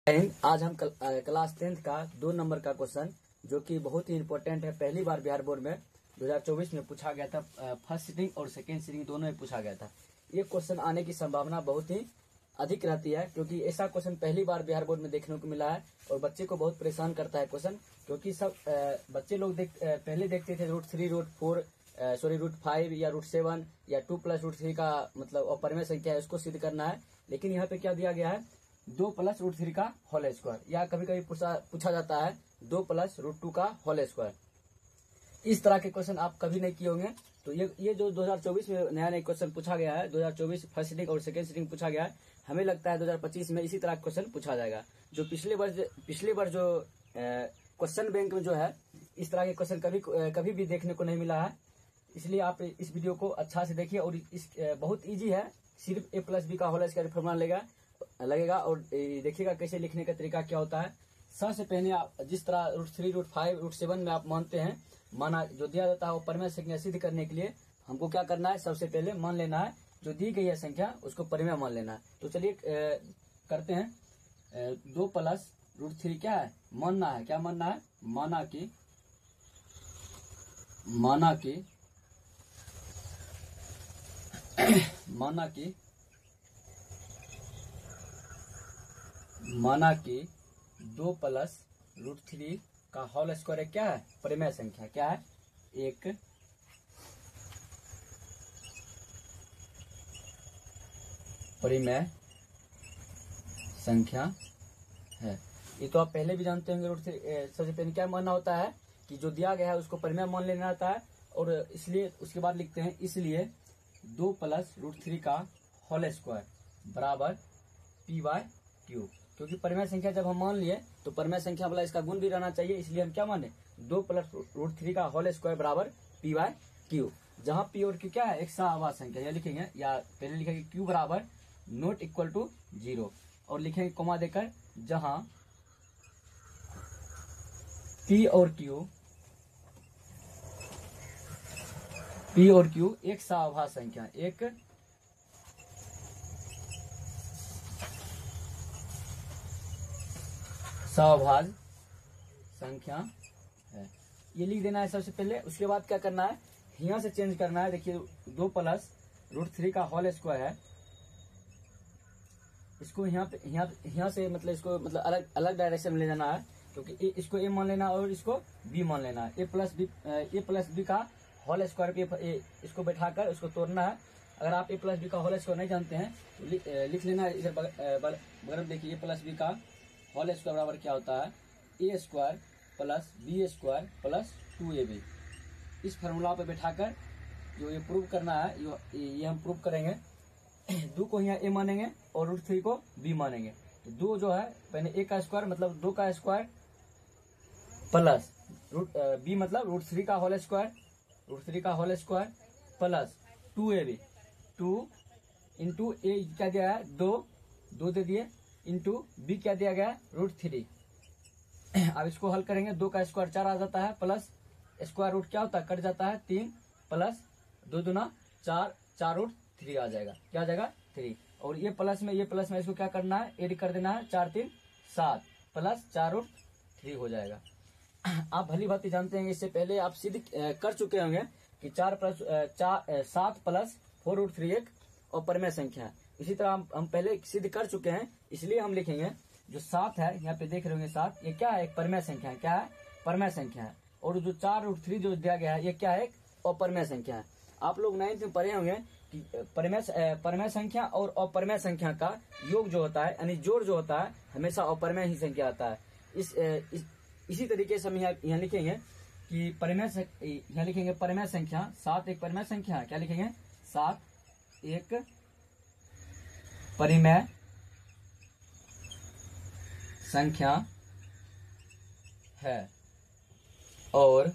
आज हम class 10th का 2 नंबर का क्वेश्चन जो कि बहुत ही इम्पोर्टेंट है, पहली बार बिहार बोर्ड में 2024 में पूछा गया था। फर्स्ट सीटिंग और सेकेंड सीटिंग दोनों में पूछा गया था। ये क्वेश्चन आने की संभावना बहुत ही अधिक रहती है क्योंकि ऐसा क्वेश्चन पहली बार बिहार बोर्ड में देखने को मिला है और बच्चे को बहुत परेशान करता है क्वेश्चन, क्योंकि सब बच्चे लोग पहले देखते थे √3 √4 √5 या √7 या 2 + √3 का मतलब अपरिमेय संख्या है, उसको सिद्ध करना है। लेकिन यहाँ पे क्या दिया गया है, 2 + √3 का होल स्क्वायर, या कभी कभी पूछा जाता है 2 + √2 का होल स्क्वायर। इस तरह के क्वेश्चन आप कभी नहीं किए होंगे। तो ये जो 2024 में नया नया क्वेश्चन पूछा गया है, 2024 फर्स्ट सीटिंग और सेकेंड सीटिंग पूछा गया है, हमें लगता है 2025 में इसी तरह का क्वेश्चन पूछा जाएगा। जो पिछले बार जो क्वेश्चन बैंक में जो है इस तरह के क्वेश्चन कभी भी देखने को नहीं मिला है। इसलिए आप इस वीडियो को अच्छा से देखिए और इस बहुत इजी है, सिर्फ a + b का होल स्क्वायर फॉर्मूला लगेगा और देखिएगा कैसे लिखने का तरीका क्या होता है। सबसे पहले आप जिस तरह √3 √5 √7 में आप मानते हैं, माना जो दिया जाता है वो परिमेय संख्या सिद्ध करने के लिए हमको क्या करना है, सबसे पहले मान लेना है जो दी गई है संख्या उसको परिमेय मान लेना है। तो चलिए करते हैं। 2 + √3 क्या है, मानना है। क्या मानना है, माना कि 2 + √3 का होल स्क्वायर क्या है, परिमेय संख्या। क्या है, एक परिमेय संख्या है। ये तो आप पहले भी जानते होंगे। √3 सबसे पहले क्या मानना होता है कि जो दिया गया है उसको परिमेय मान लेना होता है, और इसलिए उसके बाद लिखते हैं इसलिए 2 + √3 का होल स्क्वायर बराबर p/q। क्योंकि परिमेय संख्या जब हम मान लिए तो परिमेय संख्या वाला इसका गुण भी रहना चाहिए, इसलिए हम क्या माने 2 + √3 का होल स्क्वायर बराबर p/q। जहां p और q क्या है, एक सहाभाज्य संख्या, यह लिखेंगे, या पहले लिखेंगे q बराबर ≠ 0 और लिखेंगे कोमा देकर, जहां p और q एक सहाभाज्य संख्या, एक सहाभाज्य संख्या है। ये लिख देना है सबसे पहले। उसके बाद क्या करना है, यहाँ से चेंज करना है। देखिए 2 + √3 का होल स्क्वायर है, इसको यहाँ से मतलब इसको मतलब अलग डायरेक्शन में ले जाना है, क्योंकि इसको a मान लेना और इसको b मान लेना है। a + b का होल स्क्वायर पे इसको बैठाकर उसको तोड़ना है। अगर आप a + b का होल स्क्वायर नहीं जानते हैं तो लिख लेना है इधर बगल में। देखिए a + b का होल स्क्वायर बराबर क्या होता है, a² + b² + 2ab। इस फार्मूला पे बैठाकर जो ये प्रूव करना है ये हम प्रूव करेंगे। 2 को यहाँ a मानेंगे और √3 को b मानेंगे। तो 2 जो है पहले a का स्क्वायर मतलब 2 का स्क्वायर प्लस b मतलब √3 का whole square plus 2ab। 2 into a क्या दिया है, 2 दे दिए, इंटू b क्या दिया गया, √3। अब इसको हल करेंगे, 2 का स्क्वायर 4 आ जाता है, प्लस स्क्वायर रूट क्या होता है, कट जाता है 3, प्लस 2 दूना 4, 4 √3 आ जाएगा। क्या आ जाएगा, 3। और ये प्लस में इसको क्या करना है, ऐड कर देना है, 4 3 7 प्लस 4 √3 हो जाएगा। आप भली भांति जानते हैं, इससे पहले आप सिद्ध कर चुके होंगे कि 7 + 4 √3 एक अपरिमेय संख्या है। इसी तरह हम पहले सिद्ध कर चुके हैं, इसलिए हम लिखेंगे जो 7 है, यहाँ पे देख रहे होंगे 7, ये क्या है, एक परिमेय संख्या है। क्या है, परिमेय संख्या है। और जो 4 √3 जो दिया गया है ये क्या है, एक अपरिमेय संख्या है। आप लोग 9th में पढ़े होंगे कि परिमेय संख्या और अपरिमेय संख्या का योग जो होता है, यानी जोड़ जो होता है, हमेशा अपरिमेय ही संख्या आता है। इसी तरीके से हम यहाँ लिखेंगे कि यहाँ लिखेंगे परिमेय संख्या 7 एक परिमेय संख्या है। क्या लिखेंगे, 7 एक परिमेय संख्या है और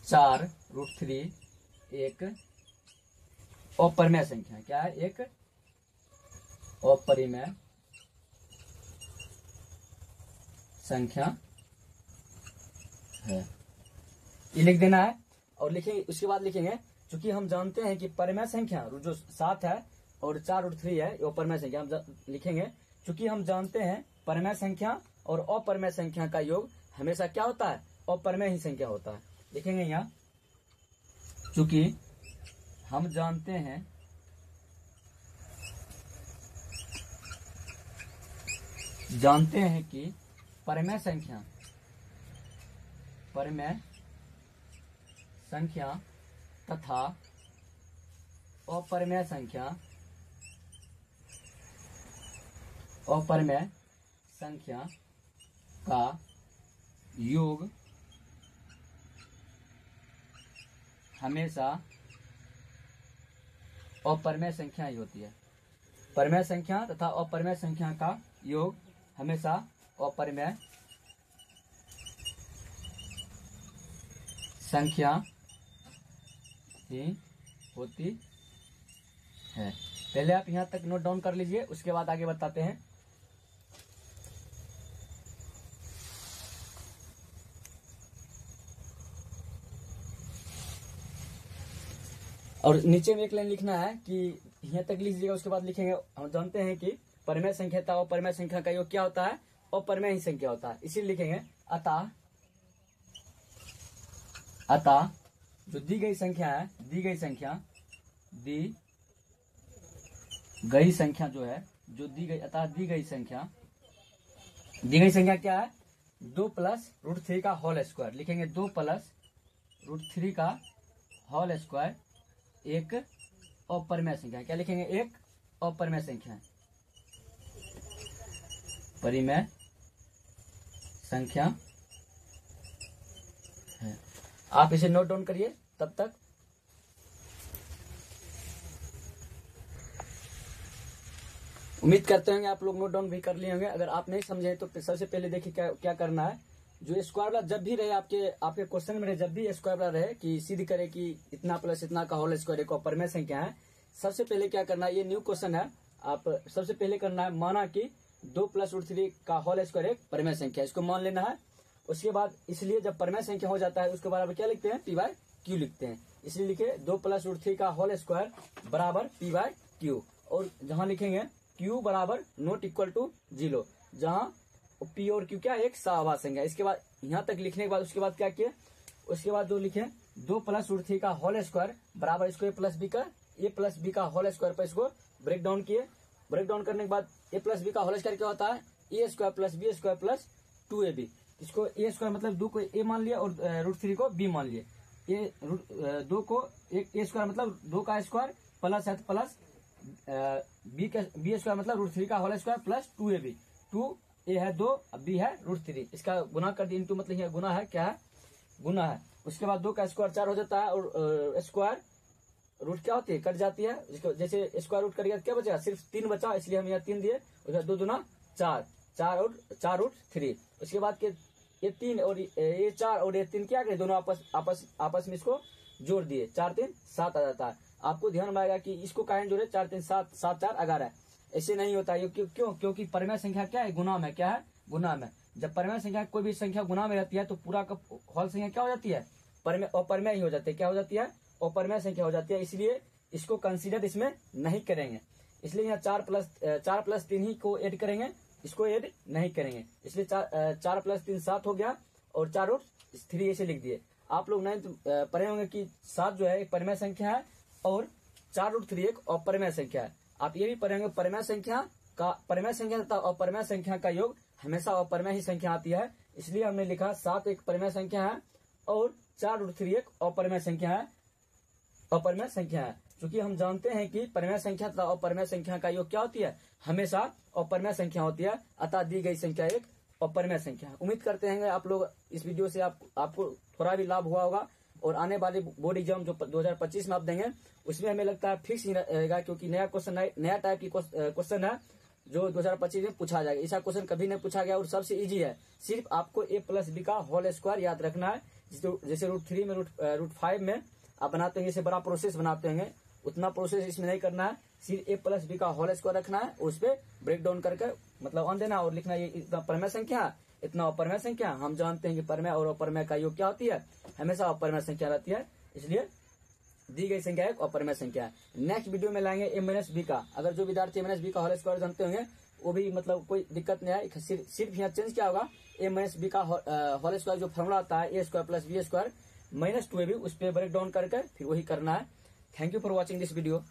4 √3 एक अपरिमेय संख्या है। क्या है, एक अपरिमेय संख्या है। ये लिख देना है और लिखेंगे। उसके बाद लिखेंगे, चूंकि हम जानते हैं कि परिमेय संख्या जो 7 है और 4√3 है ये अपरमेय संख्या। हम लिखेंगे चूंकि हम जानते हैं परमेय संख्या और अपरमेय संख्या का योग हमेशा क्या होता है, अपरमेय ही संख्या होता है। लिखेंगे यहाँ चूंकि हम जानते हैं कि परमेय संख्या तथा अपरमेय संख्या का योग हमेशा अपरमेय संख्या ही होती है। परमेय संख्या तथा अपरमेय संख्या का योग हमेशा अपरमेय संख्या ही होती है। पहले आप यहां तक नोट डाउन कर लीजिए, उसके बाद आगे बताते हैं। और नीचे में एक लाइन लिखना है कि यहाँ तक लिख लीजिएगा, उसके बाद लिखेंगे हम जानते हैं कि परमेय संख्या तथा अपरमेय संख्या का योग क्या होता है, अपरमेय ही संख्या होता है। इसीलिए लिखेंगे अतः जो दी गई संख्या है, दी गई संख्या जो है, जो दी गई, अतः दी गई संख्या क्या है, 2 + √3 का होल स्क्वायर। लिखेंगे 2 + √3 का होल स्क्वायर एक अपरमेय संख्या। क्या लिखेंगे, एक अपरमेय संख्या है, परिमेय संख्या है। आप इसे नोट डाउन करिए तब तक। उम्मीद करते होंगे आप लोग नोट डाउन भी कर लिए होंगे। अगर आप नहीं समझे तो सबसे पहले देखिए क्या करना है। जो स्क्वायर वाला जब भी रहे आपके क्वेश्चन में रहे, जब भी स्क्वायर वाला रहे कि सिद्ध करे कि इतना प्लस इतना का होल स्क्वायर एक अपरमेय संख्या है, सबसे पहले क्या करना है, ये न्यू क्वेश्चन है, आप सबसे पहले करना है माना कि 2 + √3 का होल स्क्वायर एक परमेय संख्या, इसको मान लेना है। उसके बाद इसलिए जब परमेय संख्या हो जाता है उसके बाद आप क्या लिखते हैं, p/q लिखते हैं। इसलिए लिखे 2 + √3 का होल स्क्वायर बराबर p/q। और जहां लिखेंगे q बराबर नॉट इक्वल टू 0, जहां p और q क्या एक सहाभाज्य संख्या। इसके बाद यहाँ तक लिखने के बाद उसके बाद क्या किए, उसके बाद जो लिखे 2 + √3 का होल स्क्वायर बराबर इसको a + b का होल स्क्वायर पर इसको ब्रेक डाउन किए। ब्रेक डाउन करने के बाद a + b का होल स्क्वायर क्या होता है, a² + b² + 2ab। इसको a स्क्वायर मतलब 2 को a मान लिया और √3 को b मान लिए। 2 को a² मतलब 2 का स्क्वायर प्लस है प्लस b² मतलब √3 का whole square plus 2ab। 2a है 2, b है √3, इसका गुना कर दिए। इनटू मतलब यह गुना है, क्या है, गुना है। उसके बाद 2 का स्क्वायर 4 हो जाता है और स्क्वायर रूट क्या होती है, कट जाती है। जैसे स्क्वायर रूट करिएगा क्या बचेगा, सिर्फ 3 बचा, इसलिए हम यहाँ 3 दिए। उसके बाद 2 दूना 4, 4√3। उसके बाद के ये 3 और ये 4 और ये 3 क्या करें, दोनों आपस में इसको जोड़ दिए, 4 3 7 आ जाता है। आपको ध्यान में आएगा कि इसको काहे जोड़े, 4 3 7 7 4 11। ऐसे नहीं होता है, क्यों, क्योंकि परमेय संख्या क्या है, गुना में, क्या है, गुना में। जब परमेय संख्या कोई भी संख्या गुना में रहती है तो पूरा का होल संख्या क्या हो जाती है, अपरमेय ही हो जाती है। क्या हो जाती है, अपरमेय संख्या हो जाती है। इसलिए इसको कंसीडर इसमें नहीं करेंगे। इसलिए यहाँ 4 + 3 ही को ऐड करेंगे, इसको ऐड नहीं करेंगे। इसलिए 4 + 3 7 हो गया और 4√3 ऐसे लिख दिए। आप लोग नहीं पढ़े होंगे कि 7 जो है एक परमेय संख्या है और 4√3 एक अपरमेय संख्या है। आप ये भी पढ़ेंगे परमेय संख्या तथा अपरमेय संख्या का योग हमेशा अपरमेय ही संख्या आती है। इसलिए हमने लिखा 7 एक परमेय संख्या है और 4√3 एक अपरमेय संख्या है, अपरमेय संख्या है। क्योंकि हम जानते हैं कि परमेय संख्या तथा अपरमेय संख्या का योग क्या होती है, हमेशा अपरमेय संख्या होती है। अतः दी गई संख्या एक अपरमेय संख्या है। उम्मीद करते हैं आप लोग इस वीडियो से आपको थोड़ा भी लाभ हुआ होगा। और आने वाले बोर्ड एग्जाम जो 2025 में आप देंगे उसमें हमें लगता है फिक्स ही रहेगा, क्योंकि नया टाइप की क्वेश्चन है जो 2025 में पूछा जाएगा। ऐसा क्वेश्चन कभी नहीं पूछा गया और सबसे इजी है। सिर्फ आपको a + b का होल स्क्वायर याद रखना है। जैसे √3 में √5 में आप बनाते हैं, जैसे बड़ा प्रोसेस बनाते हैं, उतना प्रोसेस इसमें नहीं करना है। सिर्फ a + b का होल स्क्वायर रखना है, उस पर ब्रेक डाउन करके मतलब ऑन देना और लिखना, ये इतना परमेय संख्या, इतना अपरमेय संख्या। हम जानते हैं कि परमेय और अपरमेय का योग क्या होती है, हमेशा अपरमेय संख्या रहती है। इसलिए दी गई संख्या एक अपरिमेय संख्या है। नेक्स्ट वीडियो में लाएंगे ए माइनस बी का। अगर जो विद्यार्थी ए माइनस बी का होल स्क्वायर जानते होंगे वो भी मतलब कोई दिक्कत नहीं है। सिर्फ यहाँ चेंज क्या होगा, ए माइनस बी का होल स्क्वायर जो फॉर्मूला आता है a square plus b square minus 2ab उस पर ब्रेक डाउन करके फिर वही करना है। Thank you for watching this video.